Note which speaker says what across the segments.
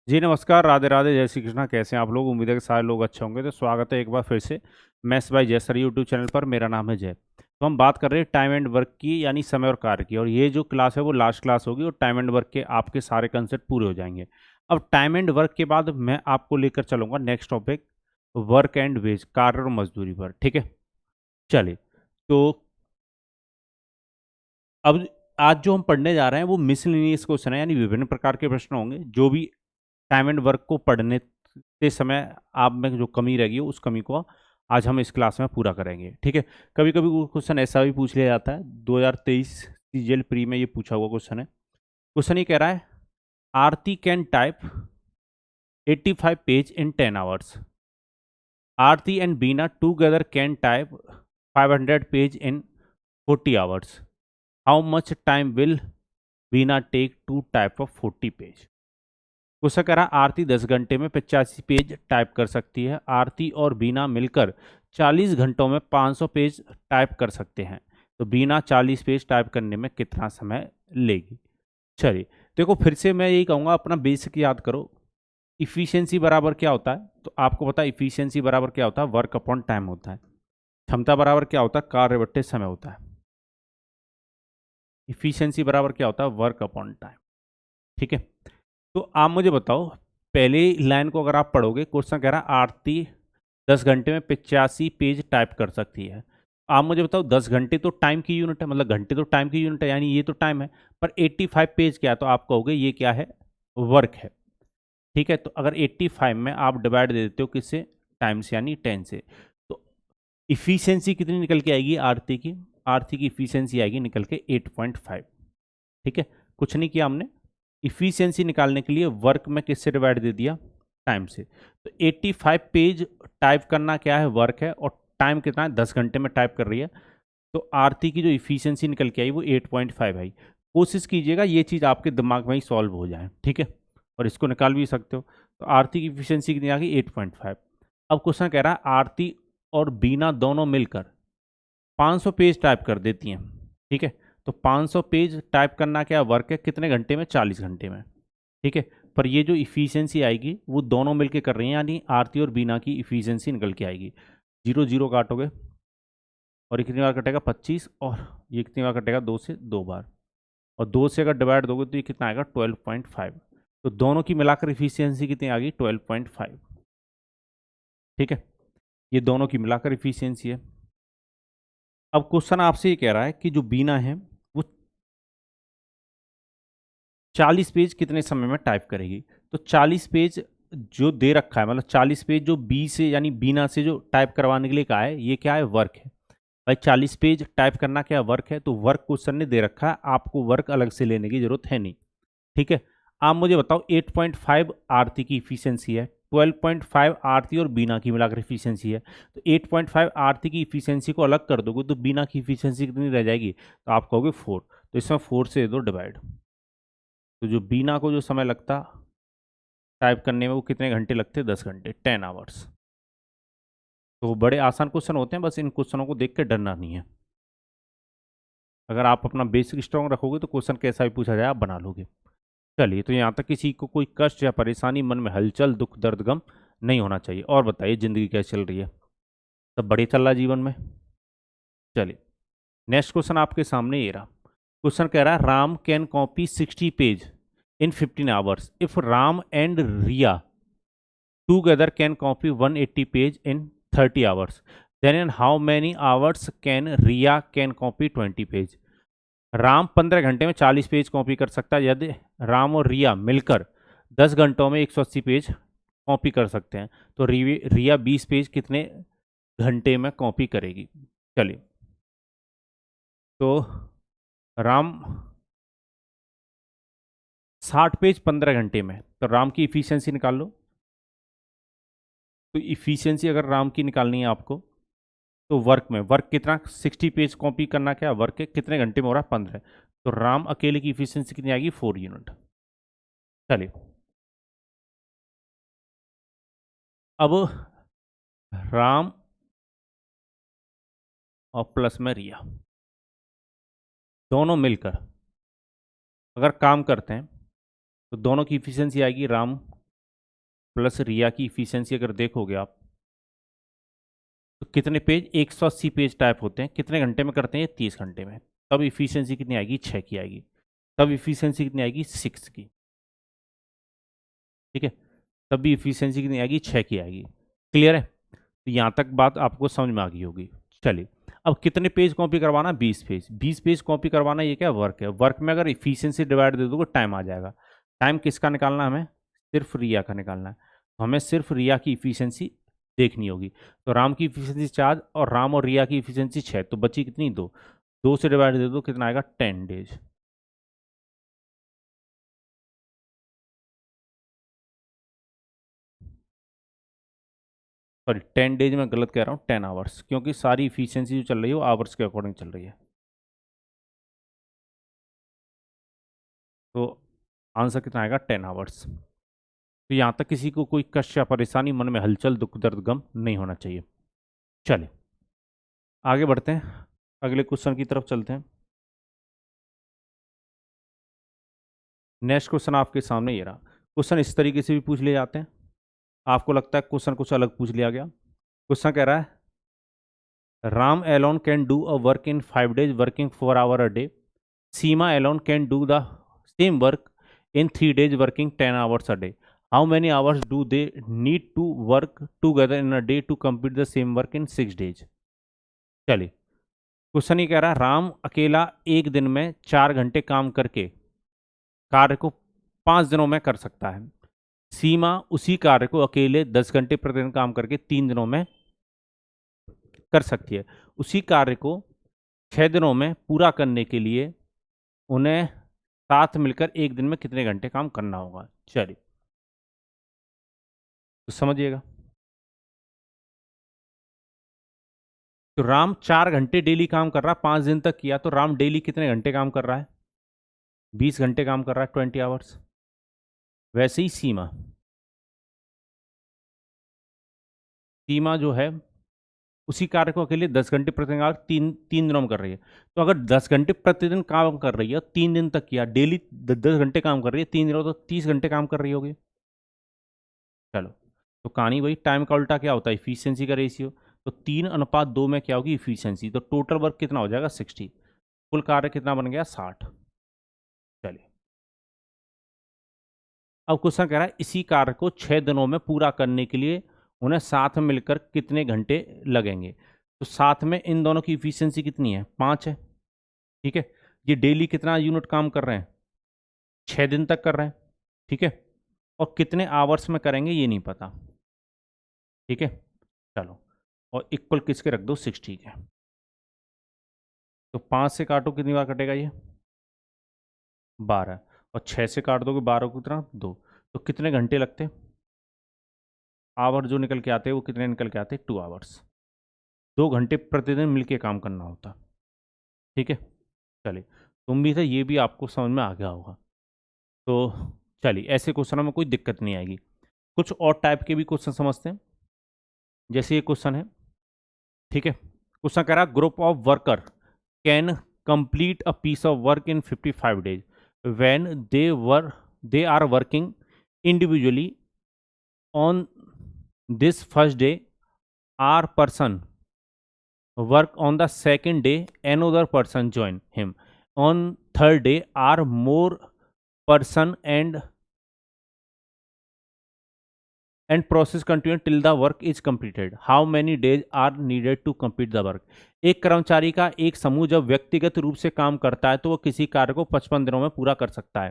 Speaker 1: जी नमस्कार, राधे राधे, जय श्री कृष्णा। कैसे हैं आप लोग? उम्मीद है कि सारे लोग अच्छे होंगे। तो स्वागत है एक बार फिर से मैथ्स बाय जय सर यूट्यूब चैनल पर। मेरा नाम है जय। तो हम बात कर रहे हैं टाइम एंड वर्क की, यानी समय और कार्य की। और ये जो क्लास है वो लास्ट क्लास होगी और टाइम एंड वर्क के आपके सारे कंसेप्ट पूरे हो जाएंगे। अब टाइम एंड वर्क के बाद मैं आपको लेकर चलूंगा next topic, work and wage, कार्य और मजदूरी पर। ठीक है, चलिए। तो अब आज जो हम पढ़ने जा रहे हैं वो मिसलिनियस क्वेश्चन है, यानी विभिन्न प्रकार के प्रश्न होंगे जो भी टाइम एंड वर्क को पढ़ने के समय आप में जो कमी रहेगी उस कमी को आज हम इस क्लास में पूरा करेंगे। ठीक है, कभी कभी क्वेश्चन ऐसा भी पूछ लिया जाता है। 2023 सीजीएल प्री में ये पूछा हुआ क्वेश्चन है। क्वेश्चन ये कह रहा है, Aarti can type 85 page in 10 hours. Aarti and Beena together can type 500 page in 40 hours. How much time will Beena take to type of 40 page. Question कह रहा, आरती 10 घंटे में 85 पेज टाइप कर सकती है। आरती और बीना मिलकर 40 घंटों में 500 पेज टाइप कर सकते हैं। तो बीना 40 पेज टाइप करने में कितना समय लेगी? चलिए, देखो फिर से मैं यही कहूँगा, अपना बेसिक याद करो। इफिशियंसी बराबर क्या होता है? तो आपको पता है इफिशियंसी बराबर क्या होता है? वर्क अपॉन टाइम होता है। क्षमता बराबर क्या होता है? कार्य बट्टे समय होता है। इफिशियंसी बराबर क्या होता है? Work upon time. ठीक है, तो आप मुझे बताओ, पहले लाइन को अगर आप पढ़ोगे, क्वेश्चन कह रहा है आरती 10 घंटे में 85 पेज टाइप कर सकती है। आप मुझे बताओ, 10 घंटे तो टाइम की यूनिट है, मतलब घंटे तो टाइम की यूनिट है, यानी ये तो टाइम है। पर 85 पेज क्या है? तो आप कहोगे ये क्या है? वर्क है। ठीक है, तो अगर 85 में आप डिवाइड दे देते हो किससे? टाइम से, यानी 10 से। तो इफिशियंसी कितनी निकल के आएगी आरती की? आरती की इफिशियंसी आएगी निकल के 8.5। ठीक है, कुछ नहीं किया हमने। इफिशियंसी निकालने के लिए वर्क में किससे डिवाइड दे दिया? टाइम से। तो 85 पेज टाइप करना क्या है? वर्क है। और टाइम कितना है? 10 घंटे में टाइप कर रही है। तो आरती की जो इफिशियंसी निकल के आई वो 8.5 आई। कोशिश कीजिएगा ये चीज़ आपके दिमाग में ही सॉल्व हो जाए। ठीक है, और इसको निकाल भी सकते हो। तो आरती की इफिशियंसी कितनी आ गई? 8.5। अब क्वेश्चन कह रहा है आरती और बीना दोनों मिलकर 500 पेज टाइप कर देती हैं। ठीक है, तो 500 पेज टाइप करना क्या वर्क है? कितने घंटे में? 40 घंटे में। ठीक है, पर ये जो इफिशियंसी आएगी वो दोनों मिलके कर रही हैं, यानी आरती और बीना की इफिशियंसी निकल के आएगी। जीरो जीरो काटोगे और ये कितनी बार कटेगा? 25। और ये कितनी बार कटेगा? 2 से 2 बार। और 2 से अगर डिवाइड दोगे तो ये कितना आएगा? 12.5। तो दोनों की मिलाकर इफिशियंसी कितनी आ गई? 12.5। ठीक है, ये दोनों की मिलाकर इफिशियंसी है। अब क्वेश्चन आपसे ये कह रहा है कि जो बीना है वो 40 पेज कितने समय में टाइप करेगी? तो 40 पेज जो दे रखा है, मतलब 40 पेज जो बी से यानी बीना से जो टाइप करवाने के लिए कहा है, ये क्या है? वर्क है। भाई 40 पेज टाइप करना क्या वर्क है? तो वर्क क्वेश्चन ने दे रखा है, आपको वर्क अलग से लेने की जरूरत है नहीं। ठीक है, आप मुझे बताओ 8.5 आरती की इफिशियंसी है, 12.5 आरती और बीना की मिलाकर इफिशियंसी है। तो 8.5 आरती की इफिशियंसी को अलग कर दोगे तो बीना की इफिशियंसी कितनी रह जाएगी? तो आप कहोगे 4। तो इसमें 4 से दे दो डिवाइड। तो जो बीना को जो समय लगता टाइप करने में वो कितने घंटे लगते? 10 घंटे, 10 आवर्स। तो बड़े आसान क्वेश्चन होते हैं, बस इन क्वेश्चनों को देख के डरना नहीं है। अगर आप अपना बेसिक स्ट्रॉन्ग रखोगे तो क्वेश्चन कैसा भी पूछा जाए आप बना लोगे। चलिए, तो यहाँ तक किसी को कोई कष्ट या परेशानी, मन में हलचल, दुख, दर्द, गम नहीं होना चाहिए। और बताइए जिंदगी कैसी चल रही है? सब बढ़िया चल रहा है जीवन में? चलिए, नेक्स्ट क्वेश्चन आपके सामने ये रहा। क्वेश्चन कह रहा है, Ram can copy 60 page in 15 hours if Ram and Riya together can copy 180 page in 30 hours. Then in how many hours can Ria can copy 20 page? Ram 15 घंटे में 40 पेज कॉपी कर सकता है, यदि राम और रिया मिलकर 10 घंटों में 180 पेज कॉपी कर सकते हैं। तो रिया 20 पेज कितने घंटे में कॉपी करेगी? चलिए, तो राम 60 पेज 15 घंटे में, तो राम की इफिशियंसी निकाल लो। तो इफिशियंसी अगर राम की निकालनी है आपको, तो वर्क में, वर्क कितना? 60 पेज कॉपी करना क्या वर्क है? कितने घंटे में हो रहा है? 15। तो राम अकेले की इफिशियंसी कितनी आएगी? 4 यूनिट। चलिए, अब राम और प्लस में रिया दोनों मिलकर अगर काम करते हैं तो दोनों की इफिशियंसी आएगी राम प्लस रिया की इफिशियंसी अगर देखोगे आप तो कितने पेज, 180 पेज टाइप होते हैं, कितने घंटे में करते हैं? 30 घंटे में। तब इफिशियंसी कितनी आएगी? 6 की आएगी। तब इफिशियंसी कितनी आएगी? 6 की। ठीक है, तब भी इफिशियंसी कितनी आएगी? 6 की आएगी। क्लियर है? तो यहाँ तक बात आपको समझ में आ गई होगी। चलिए, अब कितने पेज कॉपी करवाना? 20 पेज। 20 पेज कॉपी करवाना, ये क्या वर्क है? वर्क में अगर इफिशियंसी डिवाइड दे दोगे टाइम आ जाएगा। टाइम किसका निकालना है हमें? सिर्फ रिया का निकालना है। तो हमें सिर्फ रिया की इफिशियंसी देखनी होगी। तो राम की इफिशियंसी 4 और राम और रिया की इफिशियंसी 6, तो बची कितनी? 2। 2 से डिवाइड दे दो, कितना आएगा? 10 डेज। सॉरी, 10 डेज में गलत कह रहा हूँ, 10 आवर्स, क्योंकि सारी इफिशियंसी जो चल रही है वो आवर्स के अकॉर्डिंग चल रही है। तो आंसर कितना आएगा? 10 आवर्स। तो यहाँ तक किसी को कोई कष्ट या परेशानी, मन में हलचल, दुख दर्द गम नहीं होना चाहिए। चलिए आगे बढ़ते हैं, अगले क्वेश्चन की तरफ चलते हैं। नेक्स्ट क्वेश्चन आपके सामने ये रहा। क्वेश्चन इस तरीके से भी पूछ लिए जाते हैं, आपको लगता है क्वेश्चन कुछ अलग पूछ लिया गया। क्वेश्चन कह रहा है Ram alone can do a work in 5 days working 4 hours a day. Seema alone can do the same work in 3 days working 10 hours a day. How many hours do they need to work together in a day to complete the same work in 6 days? चलिए, question ये कह रहा है राम अकेला एक दिन में 4 घंटे काम करके कार्य को 5 दिनों में कर सकता है। सीमा उसी कार्य को अकेले 10 घंटे प्रतिदिन काम करके 3 दिनों में कर सकती है। उसी कार्य को 6 दिनों में पूरा करने के लिए उन्हें साथ मिलकर एक दिन में कितने घंटे काम करना होगा? चलिए तो समझिएगा। तो राम 4 घंटे डेली काम कर रहा है, 5 दिन तक किया, तो राम डेली कितने घंटे काम कर रहा है? 20 घंटे काम कर रहा है, 20 आवर्स। वैसे ही सीमा, सीमा जो है उसी कार्य को अकेले 10 घंटे प्रतिदिन तीन तीन दिनों में कर रही है। तो अगर 10 घंटे प्रतिदिन काम कर रही है, 3 दिन तक किया, डेली 10 घंटे काम कर रही है, 3 दिनों तो 30 घंटे काम कर रही होगी। चलो, तो कहानी वही, टाइम का उल्टा क्या होता है? इफिशियंसी का रेशियो। तो 3:2 में क्या होगी? इफिशियंसी। तो टोटल वर्क कितना हो जाएगा? 60। कुल कार्य कितना बन गया? 60। चलिए, अब क्वेश्चन कह रहा है इसी कार्य को 6 दिनों में पूरा करने के लिए उन्हें साथ में मिलकर कितने घंटे लगेंगे? तो साथ में इन दोनों की इफिशियंसी कितनी है? 5 है। ठीक है, ये डेली कितना यूनिट काम कर रहे हैं? 6 दिन तक कर रहे हैं। ठीक है, और कितने आवर्स में करेंगे ये नहीं पता। ठीक है, चलो, और इक्वल किसके रख दो? 60 के। तो 5 से काटो, कितनी बार कटेगा ये? 12। और 6 से काट दोगे 12 को, कितना? 2। तो कितने घंटे लगते? आवर जो निकल के आते हैं वो कितने निकल के आते हैं? 2 आवर्स। 2 घंटे प्रतिदिन मिलके काम करना होता। ठीक है, चलिए, तो उम्मीद है ये भी आपको समझ में आ गया होगा। तो चलिए, ऐसे क्वेश्चनों में कोई दिक्कत नहीं आएगी। कुछ और टाइप के भी क्वेश्चन समझते हैं, जैसे ये क्वेश्चन है। ठीक है, क्वेश्चन कह रहा है group of worker can complete a piece of work in 55 days when they are working individually on this first day R person work on the second day another person join him on third day are more person and process continue till the work is completed. How many days are needed to complete the work? एक कर्मचारी का एक समूह जब व्यक्तिगत रूप से काम करता है तो वह किसी कार्य को 55 दिनों में पूरा कर सकता है।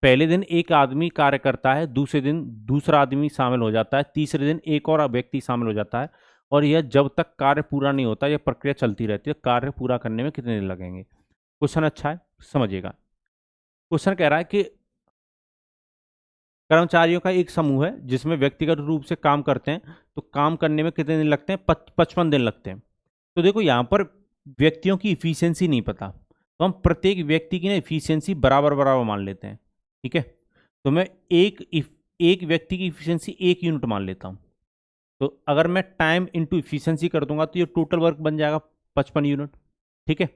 Speaker 1: पहले दिन एक आदमी कार्य करता है, दूसरे दिन दूसरा आदमी शामिल हो जाता है, तीसरे दिन एक और व्यक्ति शामिल हो जाता है, और यह जब तक कार्य पूरा नहीं होता यह प्रक्रिया चलती रहती है। कार्य पूरा करने में कितने दिन लगेंगे? क्वेश्चन अच्छा है, समझिएगा। क्वेश्चन कह रहा है कि कर्मचारियों का एक समूह है जिसमें व्यक्तिगत रूप से काम करते हैं, तो काम करने में कितने दिन लगते हैं? 55 दिन लगते हैं। तो देखो यहाँ पर व्यक्तियों की इफिशियंसी नहीं पता, तो हम प्रत्येक व्यक्ति की ना इफिशियंसी बराबर बराबर मान लेते हैं। ठीक है, तो मैं एक व्यक्ति की इफिशियंसी 1 यूनिट मान लेता हूँ। तो अगर मैं टाइम इंटू इफिशियंसी कर दूंगा तो ये टोटल वर्क बन जाएगा 55 यूनिट। ठीक है,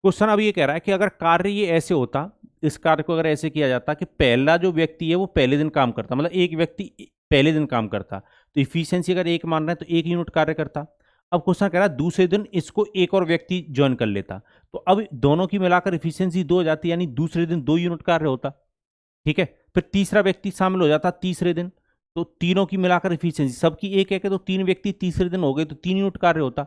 Speaker 1: क्वेश्चन अब ये कह रहा है कि अगर कार्य ये ऐसे होता इस कार्य को अगर ऐसे किया जाता कि पहला जो व्यक्ति है वो पहले दिन काम करता, मतलब एक व्यक्ति पहले दिन काम करता, तो इफिशियंसी अगर एक मान रहे हैं तो 1 यूनिट कार्य करता। अब क्वेश्चन कह रहा है दूसरे दिन इसको एक और व्यक्ति ज्वाइन कर लेता, तो अब दोनों की मिलाकर इफिशियंसी 2 हो जाती, यानी दूसरे दिन 2 यूनिट कार्य होता। ठीक है, फिर तीसरा व्यक्ति शामिल हो जाता तीसरे दिन, तो तीनों की मिलाकर इफिशियंसी सबकी एक है कि तो 3 व्यक्ति तीसरे दिन हो गए तो 3 यूनिट कार्य होता।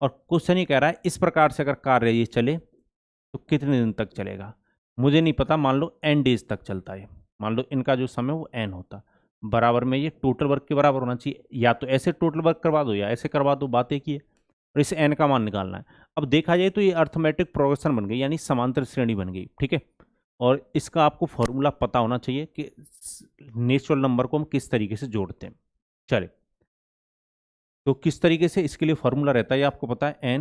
Speaker 1: और क्वेश्चन ये कह रहा है इस प्रकार से अगर कार्य ये चले तो कितने दिन तक चलेगा। मुझे नहीं पता, मान लो n डेज तक चलता है, मान लो इनका जो समय वो n होता, बराबर में ये टोटल वर्क के बराबर होना चाहिए। या तो ऐसे टोटल वर्क करवा दो या ऐसे करवा दो, बात एक ही है। और इसे n का मान निकालना है। अब देखा जाए तो ये अर्थमेटिक प्रोग्रेशन बन गई, यानी समांतर श्रेणी बन गई। ठीक है, और इसका आपको फॉर्मूला पता होना चाहिए कि नेचुरल नंबर को हम किस तरीके से जोड़ते हैं। चले, तो किस तरीके से, इसके लिए फॉर्मूला रहता है, ये आपको पता है,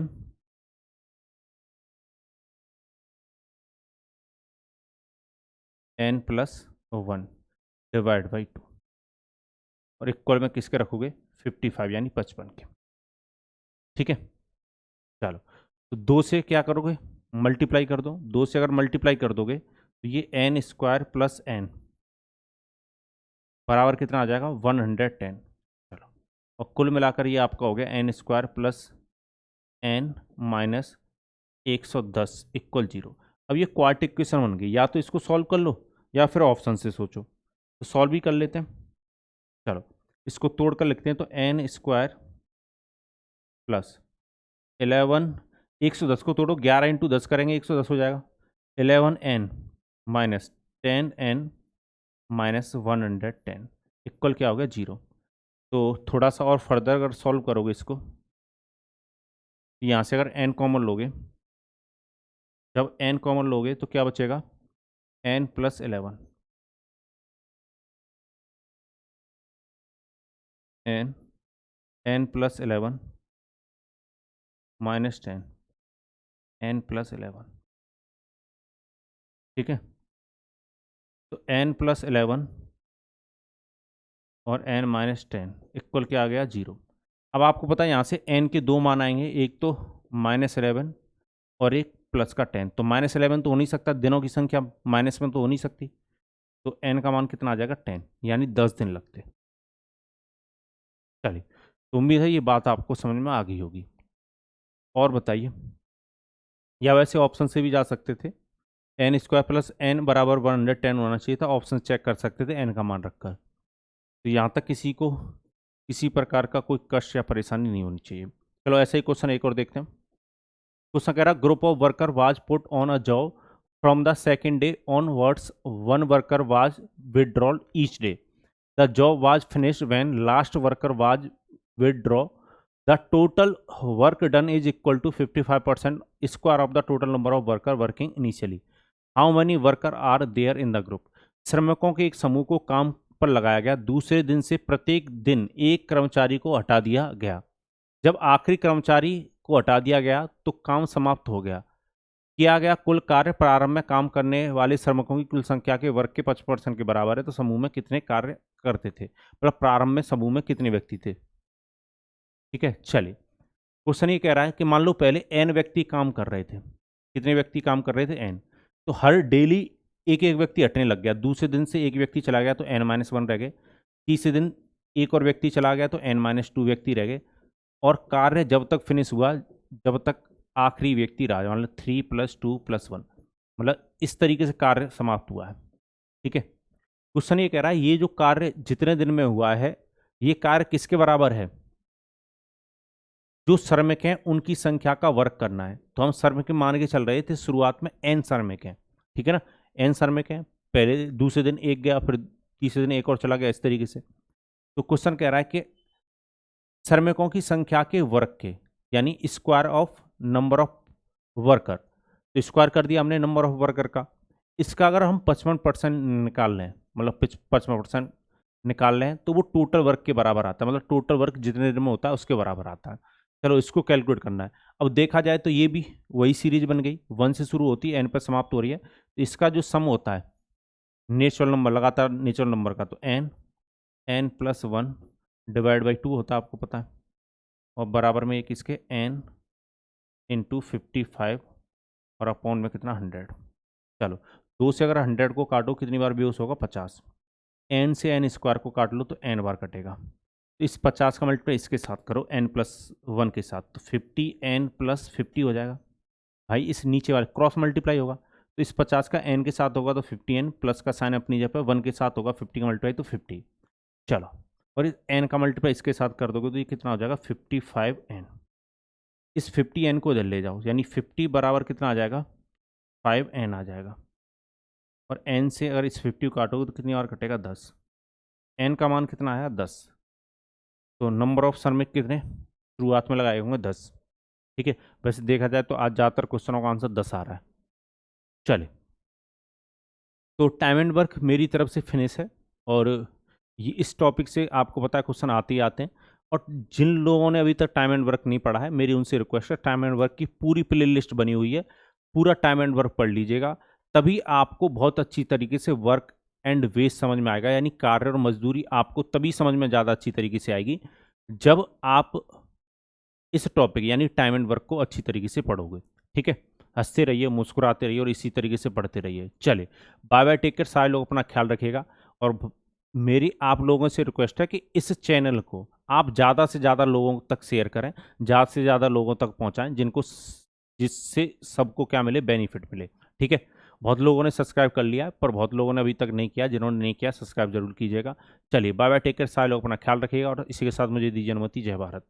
Speaker 1: n+1 डिवाइड बाई 2, और इक्वल में किसके रखोगे, 55 यानी 55 के। ठीक है, चलो, तो 2 से क्या करोगे, मल्टीप्लाई कर दो। 2 से अगर मल्टीप्लाई कर दोगे तो ये n² प्लस n बराबर कितना आ जाएगा, 110। चलो, और कुल मिलाकर ये आपका हो गया n² plus n minus 110 equal 0। अब ये क्वार्ट इक्वेशन बन गई, या तो इसको सॉल्व कर लो या फिर ऑप्शन से सोचो, तो सॉल्व भी कर लेते हैं। चलो, इसको तोड़कर लिखते हैं, तो n² प्लस 11, 110 को तोड़ो, 11 इंटू 10 करेंगे 110 हो जाएगा, 11n minus 10n minus 110 equal क्या हो गया, 0। तो थोड़ा सा और फर्दर अगर सॉल्व करोगे इसको, यहाँ से अगर n कॉमन लोगे, जब n कॉमन लोगे तो क्या बचेगा, n+11, n+11 माइनस 10, n+11। ठीक है, तो n+11 और n-10 इक्वल क्या आ गया, 0। अब आपको पता है यहाँ से n के 2 मान आएंगे, एक तो -11 और एक प्लस का 10। तो -11 तो हो नहीं सकता, दिनों की संख्या माइनस में तो हो नहीं सकती, तो n का मान कितना आ जाएगा, 10, यानी 10 दिन लगते। चलिए, तो उम्मीद है ये बात आपको समझ में आ गई होगी। और बताइए, या वैसे ऑप्शन से भी जा सकते थे, n² प्लस n बराबर 110 होना चाहिए था, ऑप्शन चेक कर सकते थे n का मान रखकर। तो यहाँ तक किसी को किसी प्रकार का कोई कष्ट या परेशानी नहीं होनी चाहिए। चलो, ऐसा ही क्वेश्चन एक और देखते हैं। क्वेश्चन कह रहा, group of worker was put on a job from the second day onwards, one worker was withdrawal each day, the job was finished when last worker was withdraw, the total work done is equal to 55% square of the total number of worker working initially, how many worker are there in the group. श्रमिकों के एक समूह को काम पर लगाया गया, दूसरे दिन से प्रत्येक दिन एक कर्मचारी को हटा दिया गया, जब आखिरी कर्मचारी को हटा दिया गया तो काम समाप्त हो गया, किया गया कुल कार्य प्रारंभ में काम करने वाले श्रमिकों की कुल संख्या के वर्ग के 55% के बराबर है, तो समूह में कितने कार्य करते थे, मतलब प्रारंभ में समूह में कितने व्यक्ति थे। ठीक है, चलिए, क्वेश्चन ये कह रहा है कि मान लो पहले n व्यक्ति काम कर रहे थे, कितने व्यक्ति काम कर रहे थे, n, तो हर डेली एक एक व्यक्ति हटने लग गया, दूसरे दिन से एक व्यक्ति चला गया तो n-1 रह गए, तीसरे दिन एक और व्यक्ति चला गया तो n-2 व्यक्ति रह गए, और कार्य जब तक फिनिश हुआ जब तक आखिरी व्यक्ति रहा, मतलब 3 + 2 + 1, मतलब इस तरीके से कार्य समाप्त हुआ है। ठीक है, क्वेश्चन ये कह रहा है ये जो कार्य जितने दिन में हुआ है ये कार्य किसके बराबर है, जो श्रमिक हैं उनकी संख्या का वर्क करना है। तो हम श्रमिक मान के चल रहे थे शुरुआत में n श्रमिक हैं, ठीक है ना, n श्रमिक हैं, पहले दूसरे दिन एक गया, फिर तीसरे दिन एक और चला गया, इस तरीके से। तो क्वेश्चन कह रहा है कि श्रमिकों की संख्या के वर्ग के, यानी square of number of worker, तो स्क्वायर कर दिया हमने नंबर ऑफ वर्कर का, इसका अगर हम 55% निकाल लें, मतलब 55% निकाल लें तो वो टोटल वर्क के बराबर आता है, मतलब टोटल वर्क जितने दिन में होता है उसके बराबर आता है। चलो, इसको कैलकुलेट करना है। अब देखा जाए तो ये भी वही सीरीज बन गई, 1 से शुरू होती है, n पर समाप्त हो रही है, तो इसका जो सम होता है नेचुरल नंबर, लगातार नेचुरल नंबर का, तो n+1 डिवाइड बाई 2 होता है, आपको पता है, और बराबर में एक इसके n × 55 और अपॉन में कितना 100। चलो, 2 से अगर 100 को काटो कितनी बार बेहोश होगा? 50। n से n स्क्वायर को काट लो तो n बार कटेगा। तो इस 50 का मल्टीप्लाई इसके साथ करो n+1 के साथ, तो 50n+50 हो जाएगा। भाई इस नीचे वाले क्रॉस मल्टीप्लाई होगा, तो इस 50 का n के साथ होगा तो 50n, प्लस का साइन अपनी जगह पर 1 के साथ होगा, 50 का मल्टीप्लाई तो 50। चलो, और इस n का मल्टीप्लाई इसके साथ कर दोगे तो ये कितना हो जाएगा? 55n। इस 50n को इधर ले जाओ, यानी 50 बराबर कितना आ जाएगा? 5n आ जाएगा। और n से अगर इस 50 को काटोगे तो कितनी बार कटेगा? 10। n का मान कितना आया? 10। तो नंबर ऑफ श्रमिक कितने शुरुआत में लगाए होंगे? 10। ठीक है, वैसे देखा जाए तो आज ज़्यादातर क्वेश्चनों का आंसर 10 आ रहा है। चले, तो टाइम एंड वर्क मेरी तरफ से फिनिश है, और ये इस टॉपिक से आपको पता है क्वेश्चन आते ही आते हैं। और जिन लोगों ने अभी तक टाइम एंड वर्क नहीं पढ़ा है, मेरी उनसे रिक्वेस्ट है, टाइम एंड वर्क की पूरी प्ले लिस्ट बनी हुई है, पूरा टाइम एंड वर्क पढ़ लीजिएगा, तभी आपको बहुत अच्छी तरीके से वर्क एंड वेस्ट समझ में आएगा। यानी कार्य और मजदूरी आपको तभी समझ में ज़्यादा अच्छी तरीके से आएगी जब आप इस टॉपिक यानी टाइम एंड वर्क को अच्छी तरीके से पढ़ोगे। ठीक है, हंसते रहिए, मुस्कुराते रहिए और इसी तरीके से पढ़ते रहिए। चले, बाय बाय, टेक केयर, सारे लोग अपना ख्याल रखिएगा। और मेरी आप लोगों से रिक्वेस्ट है कि इस चैनल को आप ज़्यादा से ज़्यादा लोगों तक शेयर करें, ज़्यादा से ज़्यादा लोगों तक पहुंचाएं, जिससे सबको क्या मिले? बेनिफिट मिले। ठीक है, बहुत लोगों ने सब्सक्राइब कर लिया है, पर बहुत लोगों ने अभी तक नहीं किया। जिन्होंने नहीं किया, सब्सक्राइब जरूर कीजिएगा। चलिए, बाय बाय, टेक केयर, सारे लोग अपना ख्याल रखिएगा, और इसी के साथ मुझे दीजिए अनुमति। जय भारत।